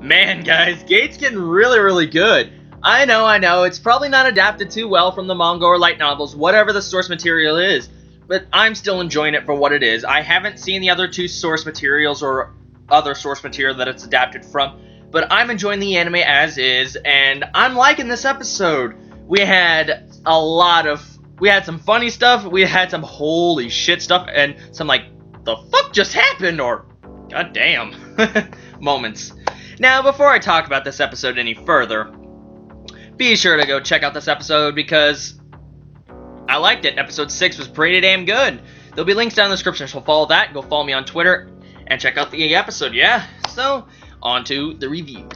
Man, guys, Gate's getting really, really good. I know, it's probably not adapted too well from the manga or light novels, whatever the source material is, but I'm still enjoying it for what it is. I haven't seen the other two source materials or other source material that it's adapted from, but I'm enjoying the anime as is, and I'm liking this episode. We had some funny stuff, we had some holy shit stuff, and some like, the fuck just happened, or goddamn moments. Now, before I talk about this episode any further, be sure to go check out this episode because I liked it. Episode 6 was pretty damn good. There'll be links down in the description, so follow that, go follow me on Twitter, and check out the episode, yeah? So, on to the review.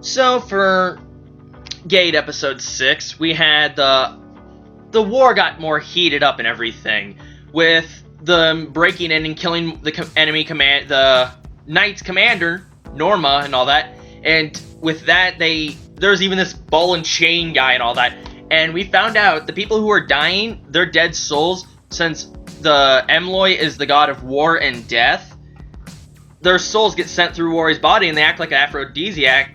So, for Gate episode 6, we had the war got more heated up and everything, with the breaking in and killing the Knight's commander, Norma, and all that, and with that, there's even this ball and chain guy and all that, and we found out the people who are dying, they're dead souls, since the Emloy is the god of war and death. Their souls get sent through Rory's body, and they act like an aphrodisiac,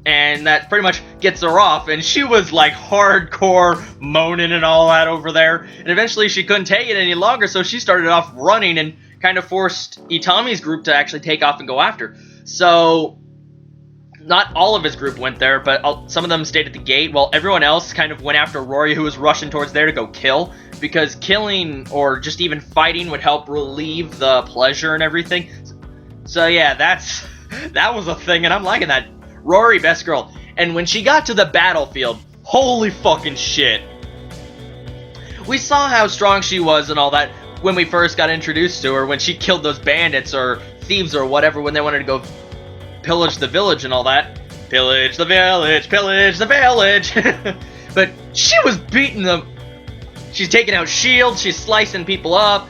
and that pretty much gets her off, and she was like hardcore moaning and all that over there, and eventually she couldn't take it any longer, so she started off running and kind of forced Itami's group to actually take off and go after. So, not all of his group went there, but some of them stayed at the gate, while everyone else kind of went after Rory, who was rushing towards there to go kill, because killing or just even fighting would help relieve the pleasure and everything. So yeah, that was a thing, and I'm liking that. Rory, best girl. And when she got to the battlefield, holy fucking shit. We saw how strong she was and all that when we first got introduced to her, when she killed those bandits or thieves or whatever when they wanted to go pillage the village and all that. Pillage the village, pillage the village. But she was beating them. She's taking out shields, she's slicing people up.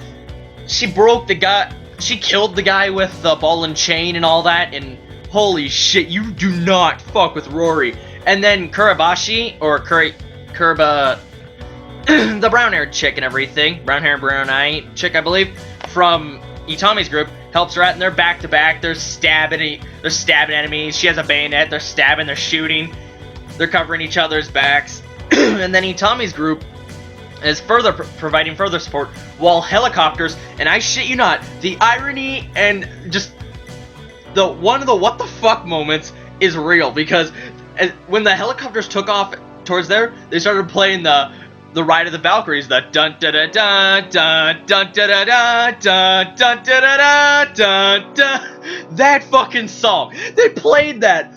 She killed the guy with the ball and chain and all that, and holy shit, you do not fuck with Rory. And then Kurabashi, or Kurba, the brown-haired chick and everything, brown-eyed chick, I believe, from Itami's group, helps her out, and they're back-to-back, they're stabbing enemies, she has a bayonet, they're stabbing, they're shooting, they're covering each other's backs, and then Itami's group is providing further support, while helicopters, and I shit you not, the irony and just one of the what the fuck moments is real, because when the helicopters took off towards there, they started playing the Ride of the Valkyries, the dun da da da dun dun da da da dun dun da da da dun dun. That fucking song. They played that.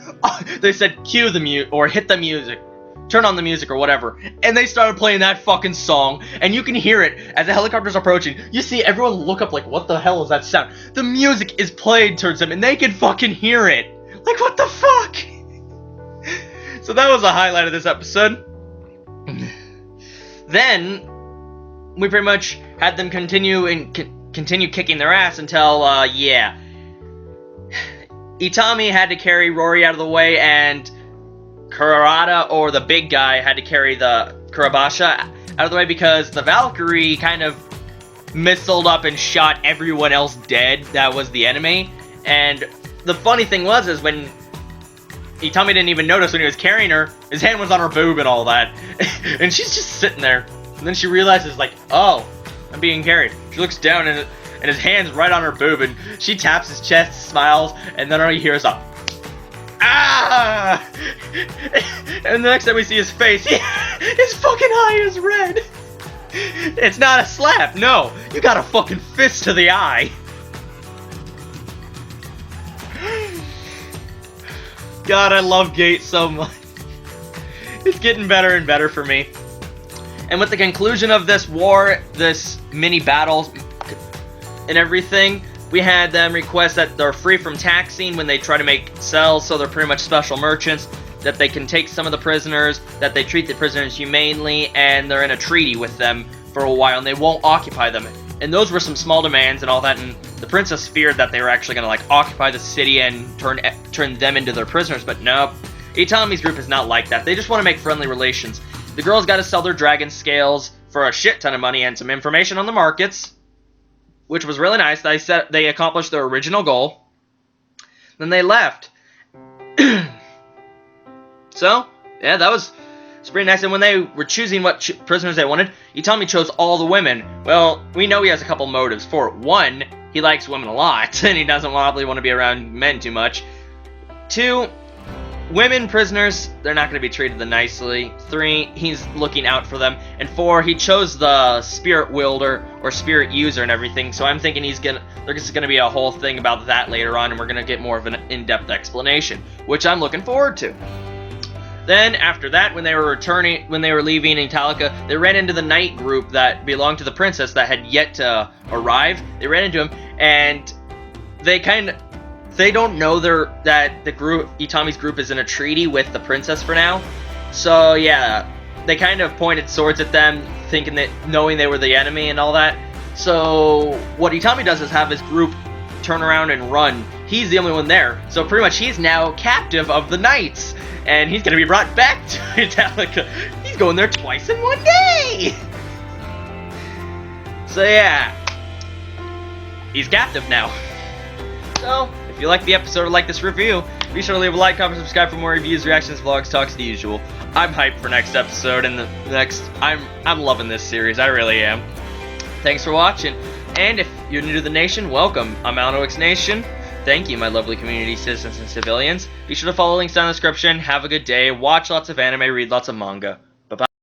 They said cue the mute or hit the music. Turn on the music or whatever. And they started playing that fucking song. And you can hear it as the helicopter's approaching. You see everyone look up like, what the hell is that sound? The music is played towards them and they can fucking hear it. Like, what the fuck? So that was the highlight of this episode. Then, we pretty much had them continue kicking their ass until, Itami had to carry Rory out of the way, and Kurata, or the big guy, had to carry the Kurabasha out of the way because the Valkyrie kind of missiled up and shot everyone else dead that was the enemy. And the funny thing was when Itami didn't even notice when he was carrying her, his hand was on her boob and all that. And she's just sitting there. And then she realizes, like, oh, I'm being carried. She looks down and his hand's right on her boob, and she taps his chest, smiles, and then all you hear is a ah! And the next time we see his face, his fucking eye is red. It's not a slap, no. You got a fucking fist to the eye. God, I love Gate so much. It's getting better and better for me. And with the conclusion of this war, this mini battles and everything, we had them request that they're free from taxing when they try to make cells, so they're pretty much special merchants, that they can take some of the prisoners, that they treat the prisoners humanely, and they're in a treaty with them for a while, and they won't occupy them. And those were some small demands and all that, and the princess feared that they were actually going to, like, occupy the city and turn them into their prisoners, but nope. Itami's group is not like that. They just want to make friendly relations. The girls got to sell their dragon scales for a shit ton of money and some information on the markets, which was really nice. They accomplished their original goal. Then they left. So, yeah, that was pretty nice. And when they were choosing what prisoners they wanted, Itami chose all the women. Well, we know he has a couple motives for it. One, he likes women a lot, and he doesn't probably want to be around men too much. Two, women prisoners, they're not going to be treated nicely. Three, he's looking out for them. And four, he chose the spirit wielder or spirit user and everything. So I'm thinking there's going to be a whole thing about that later on, and we're going to get more of an in-depth explanation, which I'm looking forward to. Then after that, when they were leaving Italica, they ran into the knight group that belonged to the princess that had yet to arrive. They ran into him, and they don't know that the group, Itami's group, is in a treaty with the princess for now. So yeah, they kind of pointed swords at them, knowing they were the enemy and all that. So what Itami does is have his group turn around and run. He's the only one there, so pretty much he's now captive of the knights, and he's gonna be brought back to Italica. He's going there twice in one day. So yeah, he's captive now. So, if you like the episode or like this review, be sure to leave a like, comment, subscribe for more reviews, reactions, vlogs, talks, the usual. I'm hyped for next episode and the next. I'm loving this series. I really am. Thanks for watching, and if you're new to the nation, welcome. I'm Alnox Nation. Thank you, my lovely community, citizens, and civilians. Be sure to follow links down in the description. Have a good day. Watch lots of anime. Read lots of manga.